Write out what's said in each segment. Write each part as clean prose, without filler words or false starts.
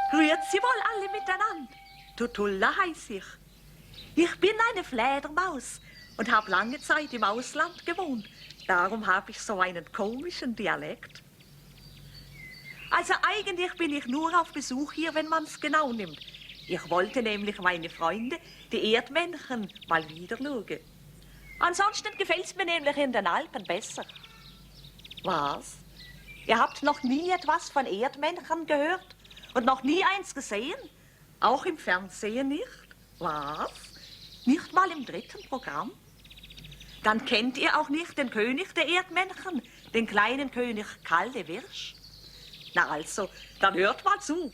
Grüezi wohl alle miteinander. Tutulla heiß ich. Ich bin eine Fledermaus und habe lange Zeit im Ausland gewohnt. Darum habe ich so einen komischen Dialekt. Also eigentlich bin ich nur auf Besuch hier, wenn man es genau nimmt. Ich wollte nämlich meine Freunde, die Erdmännchen, mal wieder schauen. Ansonsten gefällt es mir nämlich in den Alpen besser. Was? Ihr habt noch nie etwas von Erdmännchen gehört? Und noch nie eins gesehen? Auch im Fernsehen nicht? Was? Nicht mal im dritten Programm? Dann kennt ihr auch nicht den König der Erdmännchen, den kleinen König Kalle Wirsch? Na also, dann hört mal zu.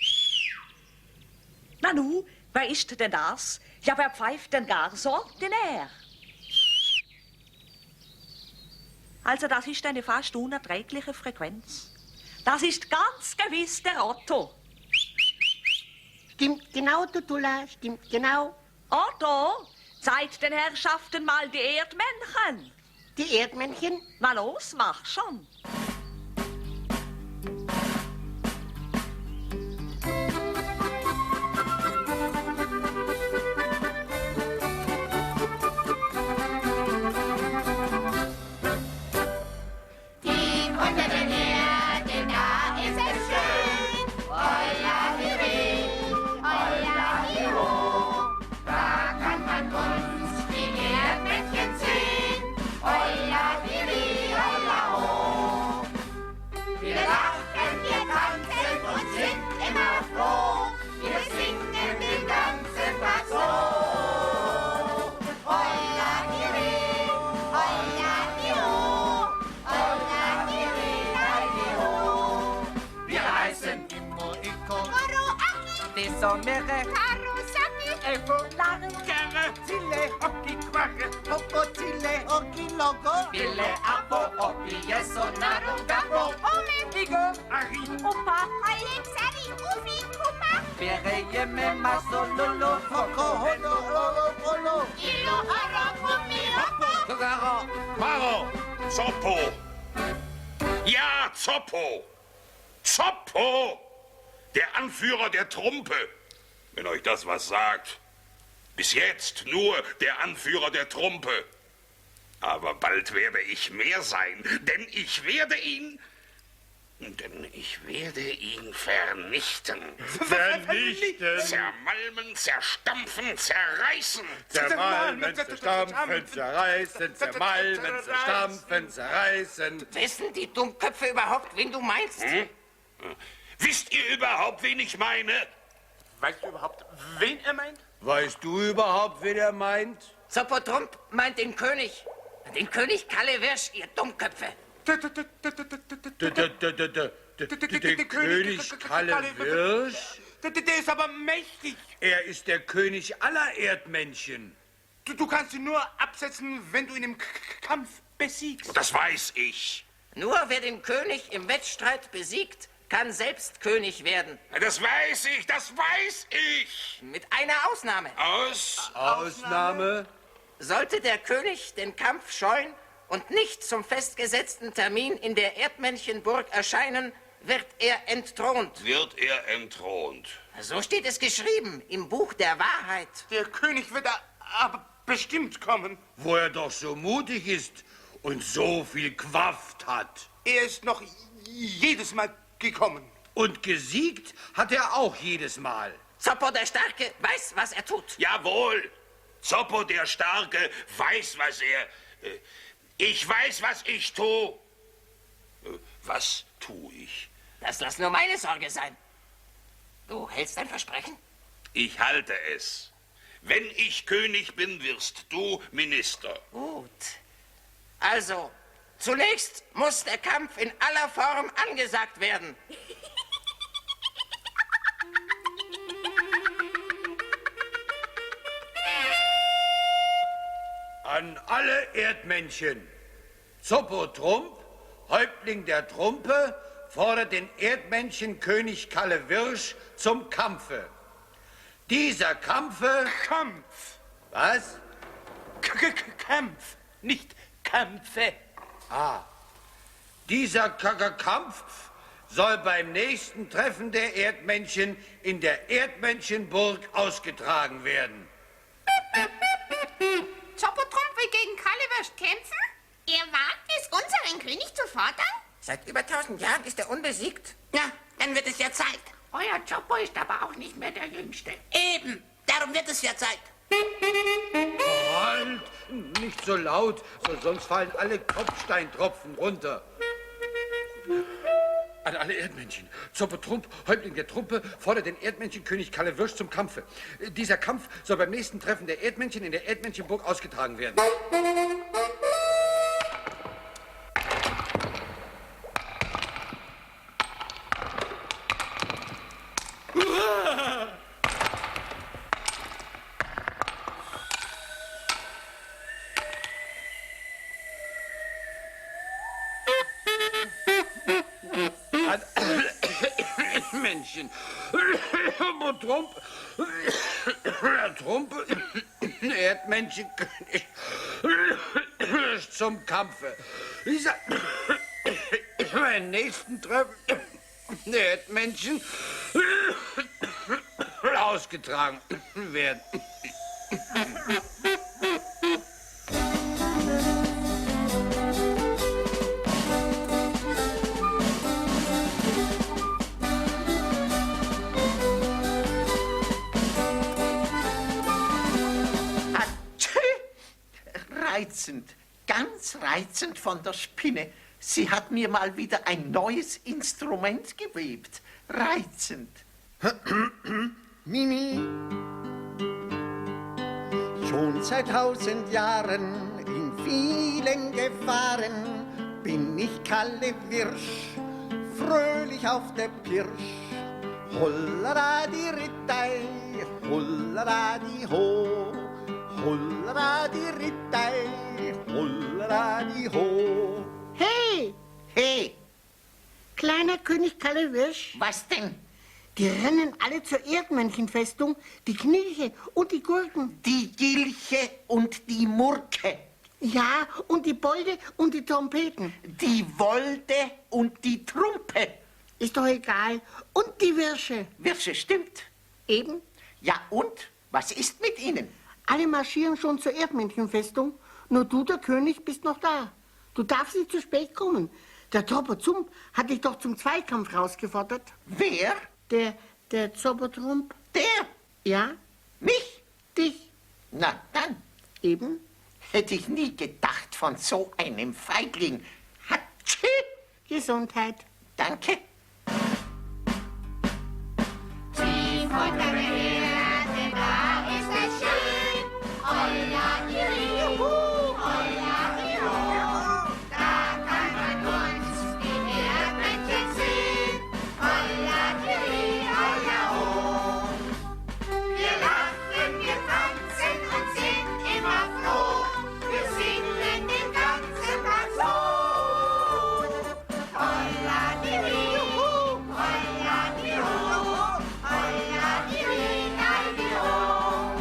Nanu, wer ist denn das? Ja, wer pfeift denn gar so ordinär? Also, das ist eine fast unerträgliche Frequenz. Das ist ganz gewiss der Otto. Stimmt genau, Tutulla, stimmt genau. Otto, zeig den Herrschaften mal die Erdmännchen. Die Erdmännchen? Na los, mach schon. Somere, Karusaki, Evolare, Kere, Zille, Hockey, Quache, Popo, Zille, Hockey, Logo, Ville, Apo, Oppi, Yeso, Naro, Gapo, Ome, Igo, Ari, Opa, Alexari, Ufi, Kupa, Pere, Yeme, Maso, Lolo, Foko, Hono, Olo, Olo, Ilo, Aro, Pumi, Hopo, Togaro, Maro, Zoppo. Ja, Zoppo. Zoppo, der Anführer der Trumpe. Wenn euch das was sagt. Bis jetzt nur der Anführer der Trumpe. Aber bald werde ich mehr sein, denn ich werde ihn vernichten. Vernichten. Zermalmen, zerstampfen, zerreißen. Zermalmen, zerstampfen, zerreißen, zermalmen, zerstampfen, zerreißen. Wissen die Dummköpfe überhaupt, wen du meinst? Hm? Wisst ihr überhaupt, wen ich meine? Weißt du überhaupt, wen er meint? Weißt du überhaupt, wen er meint? Zoppo Trump meint den König. Den König Kalle Wirsch, ihr Dummköpfe. Der König Kalle Wirsch? Der ist aber mächtig. Er ist der König aller Erdmännchen. Du kannst ihn nur absetzen, wenn du ihn im Kampf besiegst. Das weiß ich. Nur wer den König im Wettstreit besiegt, kann selbst König werden. Das weiß ich, das weiß ich. Mit einer Ausnahme. Ausnahme? Sollte der König den Kampf scheuen und nicht zum festgesetzten Termin in der Erdmännchenburg erscheinen, wird er entthront. Wird er entthront? So steht es geschrieben im Buch der Wahrheit. Der König wird aber bestimmt kommen. Wo er doch so mutig ist und so viel Kraft hat. Er ist noch jedes Mal gekommen. Und gesiegt hat er auch jedes Mal. Zoppo der Starke weiß, was er tut. Jawohl, Zoppo der Starke weiß, was er... ich weiß, was ich tue. Was tue ich? Das lass nur meine Sorge sein. Du hältst dein Versprechen? Ich halte es. Wenn ich König bin, wirst du Minister. Gut. Also, zunächst muss der Kampf in aller Form angesagt werden. An alle Erdmännchen. Zoppo Trump, Häuptling der Trumpe, fordert den Erdmännchenkönig Kalle Wirsch zum Kampfe. Dieser Kampfe... Kampf. Was? Kampf, nicht Kämpfe. Dieser Kampf soll beim nächsten Treffen der Erdmännchen in der Erdmännchenburg ausgetragen werden. Zoppo Trump will gegen Kalle Wirsch kämpfen? Er wagt es, unseren König zu fordern? Seit über 1000 Jahren ist er unbesiegt. Na, dann wird es ja Zeit. Euer Zoppo ist aber auch nicht mehr der Jüngste. Eben, darum wird es ja Zeit. Halt, nicht so laut, sonst fallen alle Kopfsteintropfen runter. An alle Erdmännchen. Zoppo Trump, Häuptling der Trumpe, fordert den Erdmännchenkönig Kalle Wirsch zum Kampfe. Dieser Kampf soll beim nächsten Treffen der Erdmännchen in der Erdmännchenburg ausgetragen werden. Erdmännchen. Trump, Erdmännchenkönig zum Kampfe. Dieser beim nächsten Treffen der Erdmännchen ausgetragen werden. Reizend, ganz reizend von der Spinne. Sie hat mir mal wieder ein neues Instrument gewebt. Reizend. Mimi, schon seit 1000 Jahren in vielen Gefahren bin ich Kalle Wirsch, fröhlich auf der Pirsch. Hollera die Rittei, hollera die Ho, hollera die Rittei, hollera die Ho. Hey, Hey, kleiner König Kalle Wirsch, was denn? die rennen alle zur Erdmännchenfestung, die Knilche und die Gurken. Die Gilche und die Murke, Ja, und die Bolde und die Trompeten. die Wolde und die Trumpe. Ist doch egal. Und die Wirsche. Wirsche, stimmt. Eben. Ja und? Was ist mit ihnen? Alle marschieren schon zur Erdmännchenfestung. Nur du, der König, bist noch da. Du darfst nicht zu spät kommen. Der Zoppo Trump hat dich doch zum Zweikampf rausgefordert. Wer? Der Zoppo Trump. Der? Ja, Mich? dich. Na dann. Eben. Hätte ich nie gedacht von so einem Feigling. Hatschi! Gesundheit. Danke. Tief unter der Erde, da ist es schön. Holla, Juhu, holla, Juhu. Da kann man uns die Erdmännchen sehen. Holla, Juhu, holla, ho. Wir lachen, wir tanzen und sind immer froh. Wir singen den ganzen Tag so. Holla, Juhu, holla, Juhu, holla, Juhu,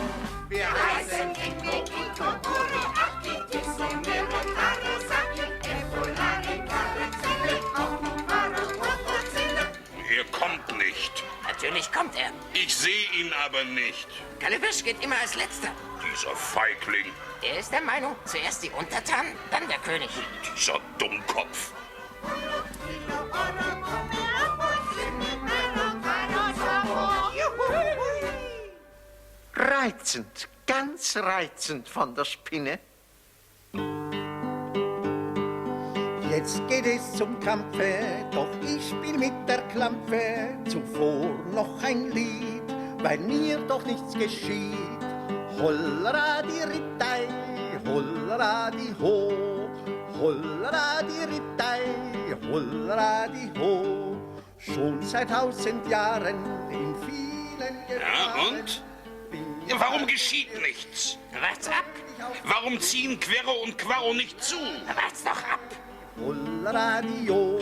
wir heißen Kinki, Topuri, Aki, Tisumir und Karasaki, Efolari, Karazelle, Okupara, Okozille. Er kommt nicht. Natürlich kommt er. Ich sehe ihn aber nicht. Kalle Wirsch geht immer als Letzter. Dieser Feigling, Er ist der Meinung, zuerst die Untertanen, dann der König. dieser Dummkopf. Ora, come, ganz reizend von der Spinne. Jetzt geht es zum Kampfe, doch ich spiel mit der Klampe. Zuvor noch ein Lied, weil mir doch nichts geschieht. Hollera die Rittei, hollera die ho, hollera die Rittei, hollera die ho. Schon seit 1000 Jahren in vielen Ja, Gefahren. und? Warum geschieht nichts? Wart's ab. Warum ziehen Querro und Quarro nicht zu? Wart's doch ab. Hollera die ho,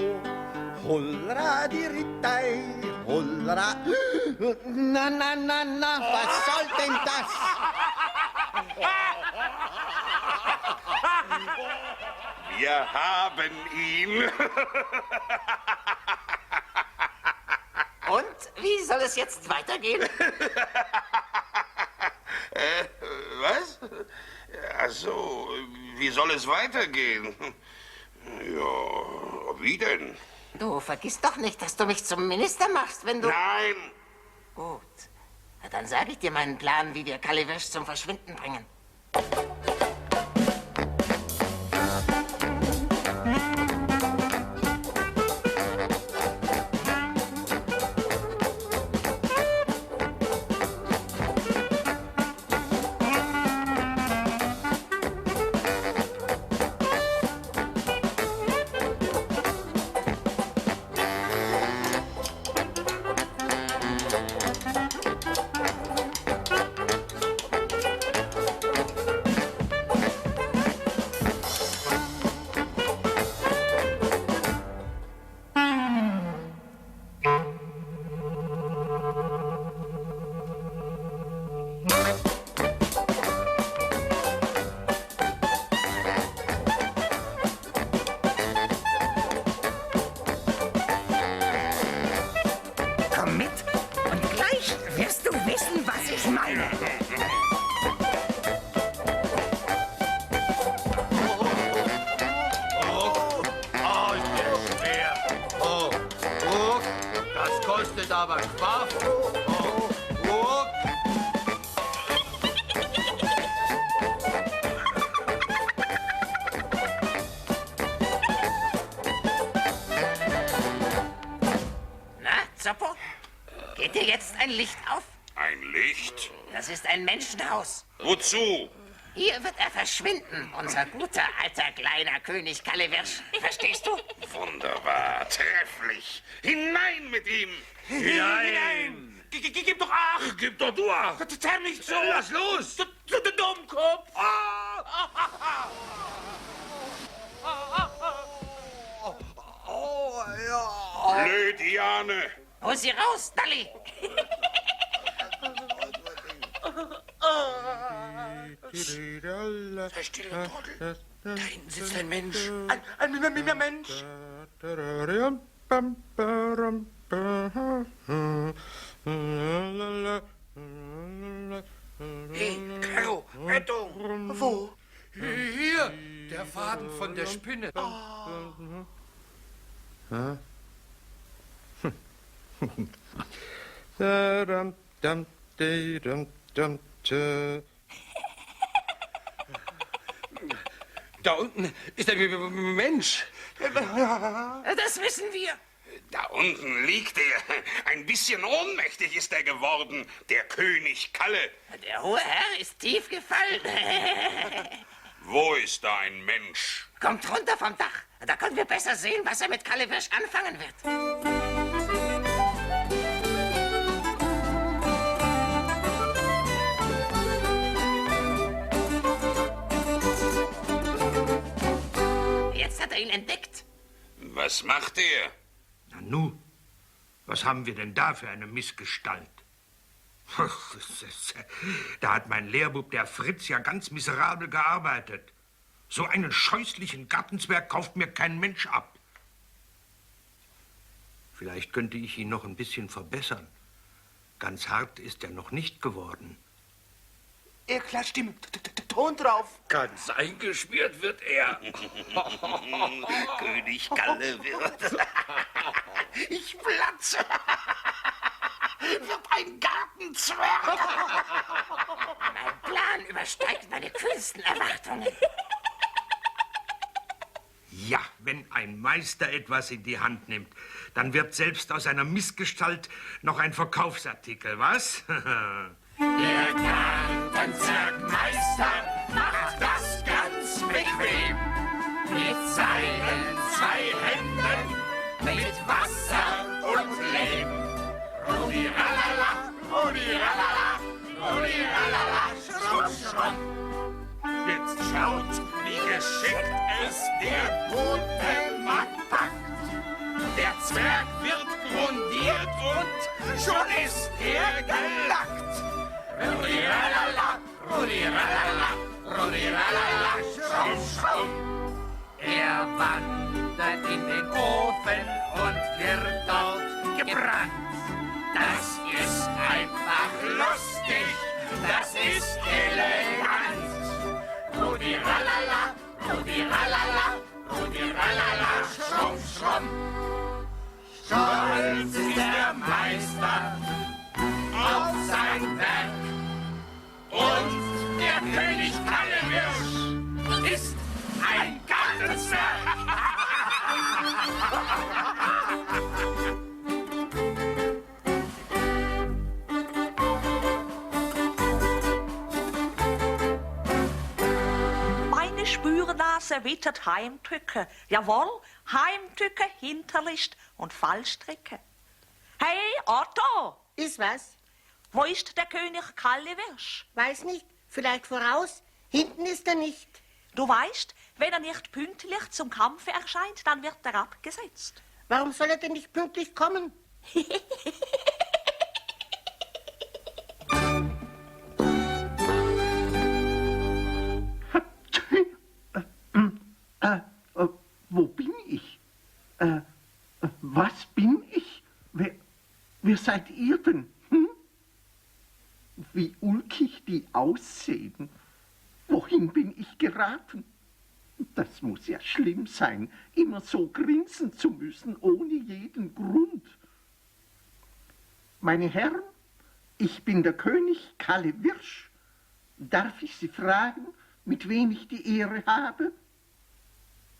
hollera die Rittei, hollera. Na, na, na, na, was soll denn das? Wir haben ihn. Und wie soll es jetzt weitergehen? Was? Ach so, wie soll es weitergehen? Ja, wie denn? Du vergiss doch nicht, dass du mich zum Minister machst, wenn du... Nein, Gut. Na, dann sage ich dir meinen Plan, wie wir Kaliwirsch zum Verschwinden bringen. Komm mit und gleich wirst du wissen, was ich meine. Das kostet aber Spaß. Na, Zoppo? Geht dir jetzt ein Licht auf? ein Licht. Das ist ein Menschenhaus. Wozu? Hier wird er verschwinden, unser guter alter kleiner König Kaliwirsch. Verstehst du? Wunderbar, trefflich. Hinein mit ihm. Hinein! Gib doch Acht! Gib doch du Acht. Zerr nicht so! Lass los! Du Dummkopf! Blöd, Jane. Hol sie raus, Dalli! Sei still, Trottel. Da hinten sitzt ein Mensch. Ein Mensch! Hey, Querro, Rettung! Wo? Hier, der Faden von der Spinne. Da unten ist ein Mensch. Das wissen wir. Da unten liegt er. Ein bisschen ohnmächtig ist er geworden, der König Kalle. Der hohe Herr ist tief gefallen. Wo ist da ein Mensch? Kommt runter vom Dach. Da können wir besser sehen, was er mit Kaliwirsch anfangen wird. Jetzt hat er ihn entdeckt. Was macht er? Nu, was haben wir denn da für eine Missgestalt? Da hat mein Lehrbub, der Fritz, ja ganz miserabel gearbeitet. So einen scheußlichen Gartenzwerg kauft mir kein Mensch ab. Vielleicht könnte ich ihn noch ein bisschen verbessern. Ganz hart ist er noch nicht geworden. Er klatscht ihm Ton drauf. Ganz eingeschmiert wird er. König Kalle wird. Ich platze. Wird ein Gartenzwerg. Meister etwas in die Hand nimmt, dann wird selbst aus einer Missgestalt noch ein Verkaufsartikel, was? Der Gartenzwergmeister macht das ganz bequem. Mit seinen 2 Händen, mit Wasser und Lehm. Rudi-ralala, Rudi-ralala, Rudi-ralala, schrumm, schrumm. Jetzt schaut, wie geschickt es der gute Mann packt. Der Zwerg wird grundiert und schon ist er gelackt. Rudi-ralala, Rudi-ralala, Rudi-ralala, schrumm, schrumm. Er wandert in den Ofen und wird dort gebrannt. Das ist einfach lustig, das ist elegant. Rudi-ralala, Rudi-ralala, Rudi-ralala, schrumm, schrumm. Stolz ist der Meister auf sein Werk. Und der König Kallewirsch ist ein Gartenzwerg. Meine Spürnase wittert Heimtücke. Jawohl, Heimtücke, Hinterlist und Fallstricke. Hey, Otto! Ist was? Wo ist der König Kallewirsch? Weiß nicht. Vielleicht voraus. Hinten ist er nicht. Du weißt, wenn er nicht pünktlich zum Kampfe erscheint, dann wird er abgesetzt. Warum soll er denn nicht pünktlich kommen? Wo bin ich? Was bin ich? Wer seid ihr denn? Hm? Wie ulkig die aussehen. Wohin bin ich geraten? Das muss ja schlimm sein, immer so grinsen zu müssen, ohne jeden Grund. Meine Herren, ich bin der König Kallewirsch. Darf ich Sie fragen, mit wem ich die Ehre habe?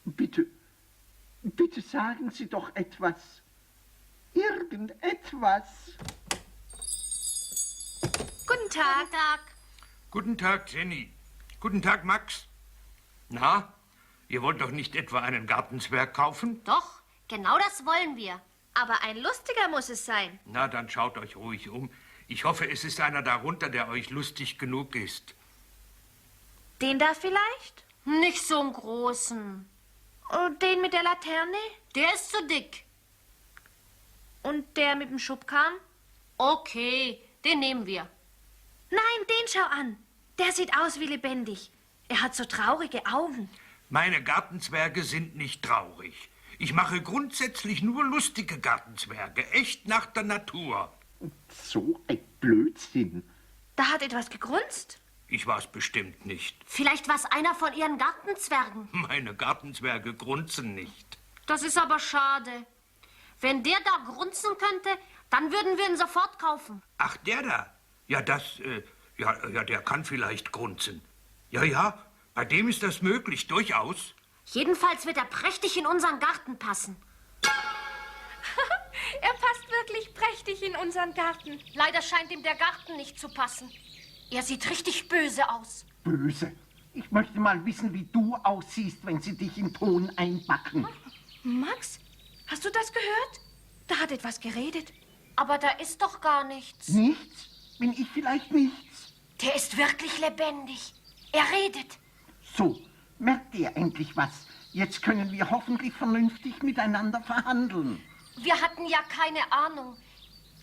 Bitte sagen Sie doch etwas. Irgendetwas. Guten Tag. Guten Tag. Guten Tag, Jenny. Guten Tag, Max. Na, ihr wollt doch nicht etwa einen Gartenzwerg kaufen? Doch, genau das wollen wir. Aber ein lustiger muss es sein. Na, dann schaut euch ruhig um. Ich hoffe, es ist einer darunter, der euch lustig genug ist. Den da vielleicht? Nicht so einen großen. Und den mit der Laterne? Der ist zu dick. Und der mit dem Schubkarren? Okay, den nehmen wir. Nein, den schau an. Der sieht aus wie lebendig. Er hat so traurige Augen. Meine Gartenzwerge sind nicht traurig. Ich mache grundsätzlich nur lustige Gartenzwerge, echt nach der Natur. So ein Blödsinn. Da hat etwas gegrunzt. Ich war's bestimmt nicht. Vielleicht war's einer von Ihren Gartenzwergen. Meine Gartenzwerge grunzen nicht. Das ist aber schade. Wenn der da grunzen könnte, dann würden wir ihn sofort kaufen. Ach, der da? Ja, der kann vielleicht grunzen. Ja, bei dem ist das möglich, durchaus. Jedenfalls wird er prächtig in unseren Garten passen. Er passt wirklich prächtig in unseren Garten. Leider scheint ihm der Garten nicht zu passen. Er sieht richtig böse aus. Böse? Ich möchte mal wissen, wie du aussiehst, wenn sie dich in Ton einbacken. Max, hast du das gehört? Da hat etwas geredet. Aber da ist doch gar nichts. Nichts? Bin ich vielleicht nichts? Der ist wirklich lebendig. Er redet. So, merkt ihr endlich was? Jetzt können wir hoffentlich vernünftig miteinander verhandeln. Wir hatten ja keine Ahnung.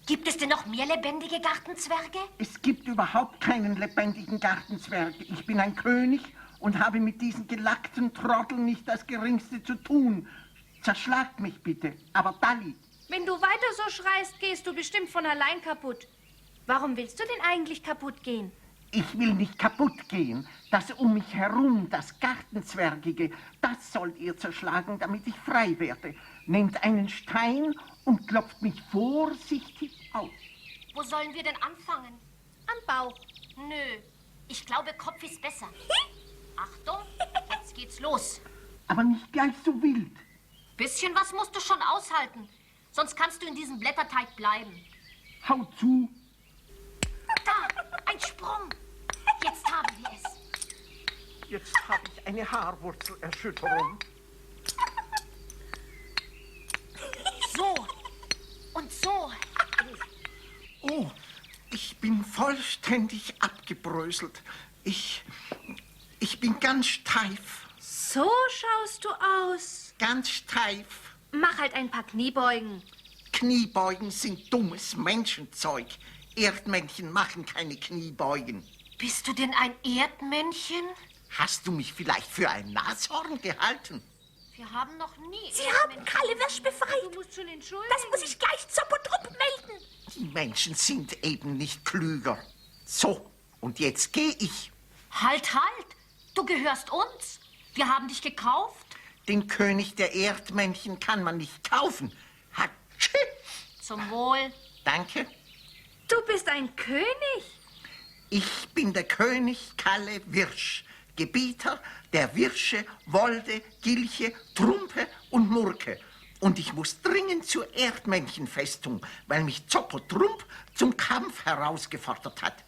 Gibt es denn noch mehr lebendige Gartenzwerge? Es gibt überhaupt keinen lebendigen Gartenzwerg. Ich bin ein König und habe mit diesen gelackten Trotteln nicht das Geringste zu tun. Zerschlagt mich bitte, aber Dalli. Wenn du weiter so schreist, gehst du bestimmt von allein kaputt. Warum willst du denn eigentlich kaputt gehen? Ich will nicht kaputt gehen. Das um mich herum, das Gartenzwergige, das sollt ihr zerschlagen, damit ich frei werde. Nehmt einen Stein und klopft mich vorsichtig auf. Wo sollen wir denn anfangen? Am Bauch. Nö, ich glaube, Kopf ist besser. Achtung, jetzt geht's los. Aber nicht gleich so wild. Bisschen was musst du schon aushalten. Sonst kannst du in diesem Blätterteig bleiben. Hau zu. Da, ein Sprung. Jetzt haben wir es. Jetzt habe ich eine Haarwurzelerschütterung. So und so. Oh, ich bin vollständig abgebröselt. Ich bin ganz steif. So schaust du aus. Ganz steif. Mach halt ein paar Kniebeugen. Kniebeugen sind dummes Menschenzeug. Erdmännchen machen keine Kniebeugen. Bist du denn ein Erdmännchen? Hast du mich vielleicht für ein Nashorn gehalten? Wir haben noch nie Sie haben Kallewisch befreit. Du musst schon entschuldigen. Das muss ich gleich Zoppotrupp melden. Die Menschen sind eben nicht klüger. So, und jetzt gehe ich. Halt, halt. Du gehörst uns. Wir haben dich gekauft. Den König der Erdmännchen kann man nicht kaufen. Hatschi! Zum Wohl. Danke. Du bist ein König. Ich bin der König Kalle Wirsch, Gebieter der Wirsche, Wolde, Gilche, Trumpe und Murke. Und ich muss dringend zur Erdmännchenfestung, weil mich Zoppotrump zum Kampf herausgefordert hat.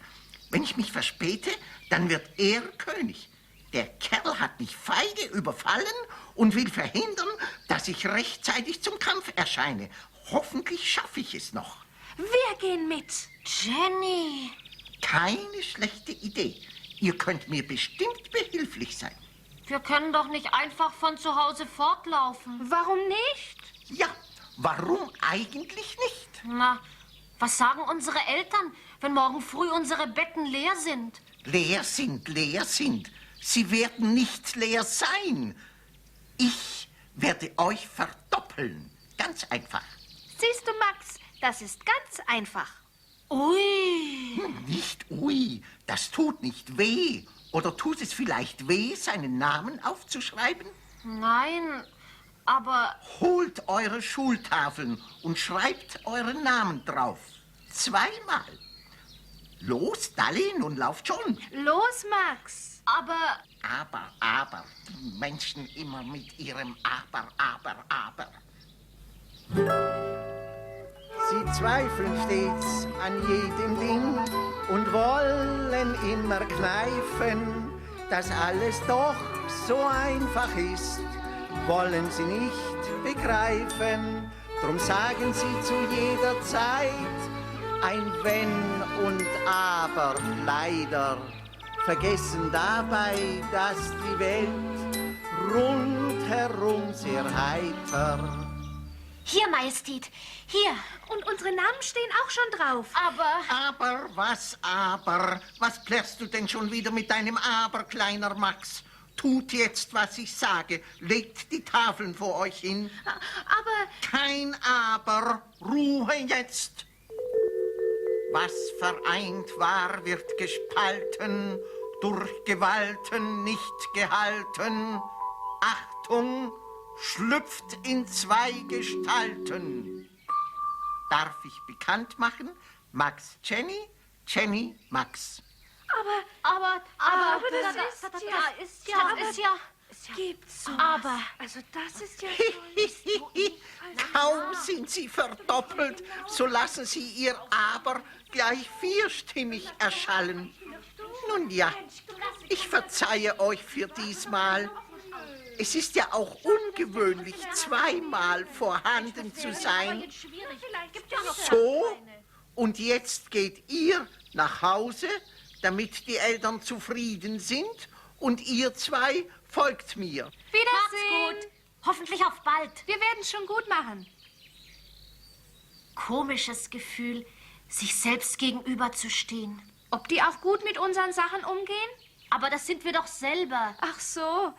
Wenn ich mich verspäte, dann wird er König. Der Kerl hat mich feige überfallen und will verhindern, dass ich rechtzeitig zum Kampf erscheine. Hoffentlich schaffe ich es noch. Wir gehen mit. Jenny. Keine schlechte Idee. Ihr könnt mir bestimmt behilflich sein. Wir können doch nicht einfach von zu Hause fortlaufen. Warum nicht? Ja, warum eigentlich nicht? Na, was sagen unsere Eltern, wenn morgen früh unsere Betten leer sind? Leer sind, leer sind. Sie werden nicht leer sein. Ich werde euch verdoppeln. Ganz einfach. Siehst du, Max, das ist ganz einfach. Ui. Nicht ui, das tut nicht weh. Oder tut es vielleicht weh, seinen Namen aufzuschreiben? Nein, aber... Holt eure Schultafeln und schreibt euren Namen drauf. 2-mal. Los, Dalli, nun lauft schon. Los, Max. Aber... Aber, die Menschen immer mit ihrem Aber. Sie zweifeln stets an jedem Ding und wollen immer kneifen, dass alles doch so einfach ist, wollen sie nicht begreifen. Drum sagen sie zu jeder Zeit ein Wenn und Aber, leider, vergessen dabei, dass die Welt rundherum sehr heiter. Hier, Majestät, hier. Und unsere Namen stehen auch schon drauf. Aber? Was plärrst du denn schon wieder mit deinem Aber, kleiner Max? Tut jetzt, was ich sage. Legt die Tafeln vor euch hin. Aber... Kein Aber. Ruhe jetzt. Was vereint war, wird gespalten, durch Gewalten nicht gehalten. Achtung, schlüpft in 2 Gestalten. Darf ich bekannt machen? Max Jenny, Jenny Max. Aber das ist ja... Das ist ja... Gibt's so. Aber... Also das ist ja... Kaum sind sie verdoppelt, so lassen sie ihr Aber gleich 4stimmig erschallen. Nun ja, ich verzeihe euch für diesmal. Es ist ja auch ungewöhnlich, 2-mal vorhanden zu sein. So, und jetzt geht ihr nach Hause, damit die Eltern zufrieden sind, und ihr 2 folgt mir. Wiedersehen. Macht's gut. Hoffentlich auf bald. Wir werden es schon gut machen. Komisches Gefühl, sich selbst gegenüberzustehen. Ob die auch gut mit unseren Sachen umgehen? Aber das sind wir doch selber. Ach so.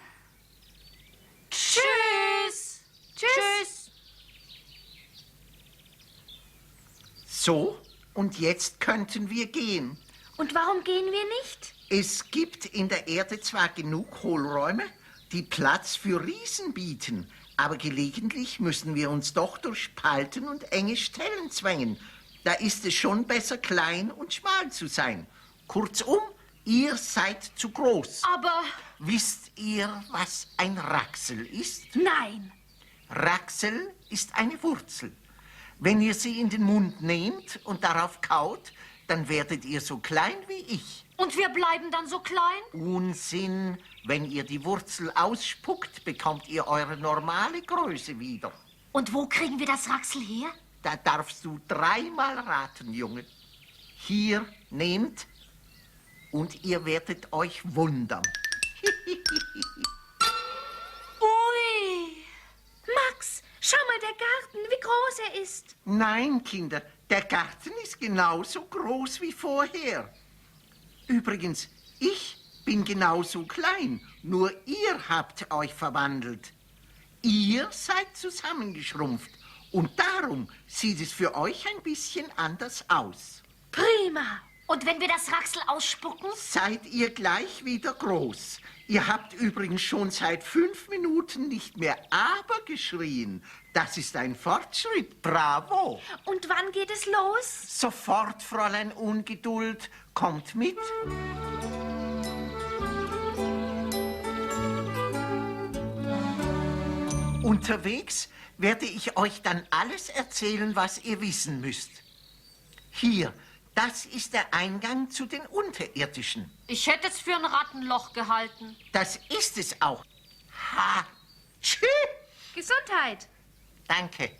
Tschüss. Tschüss. So, und jetzt könnten wir gehen. Und warum gehen wir nicht? Es gibt in der Erde zwar genug Hohlräume, die Platz für Riesen bieten, aber gelegentlich müssen wir uns doch durch Spalten und enge Stellen zwängen. Da ist es schon besser, klein und schmal zu sein. Kurzum, ihr seid zu groß. Aber... Wisst ihr, was ein Racksel ist? Nein. Raxel ist eine Wurzel. Wenn ihr sie in den Mund nehmt und darauf kaut, dann werdet ihr so klein wie ich. Und wir bleiben dann so klein? Unsinn. Wenn ihr die Wurzel ausspuckt, bekommt ihr eure normale Größe wieder. Und wo kriegen wir das Raxel her? Da darfst du 3-mal raten, Junge. Hier, nehmt und ihr werdet euch wundern. Ui! Max, schau mal, der Garten, wie groß er ist. Nein, Kinder, der Garten ist genauso groß wie vorher. Übrigens, ich bin genauso klein, nur ihr habt euch verwandelt. Ihr seid zusammengeschrumpft und darum sieht es für euch ein bisschen anders aus. Prima. Und wenn wir das Raxel ausspucken? Seid ihr gleich wieder groß. Ihr habt übrigens schon seit 5 Minuten nicht mehr aber geschrien. Das ist ein Fortschritt. Bravo. Und wann geht es los? Sofort, Fräulein Ungeduld. Kommt mit. Unterwegs werde ich euch dann alles erzählen, was ihr wissen müsst. Hier, das ist der Eingang zu den Unterirdischen. Ich hätte es für ein Rattenloch gehalten. Das ist es auch. Ha! Tschüss! Gesundheit. Danke.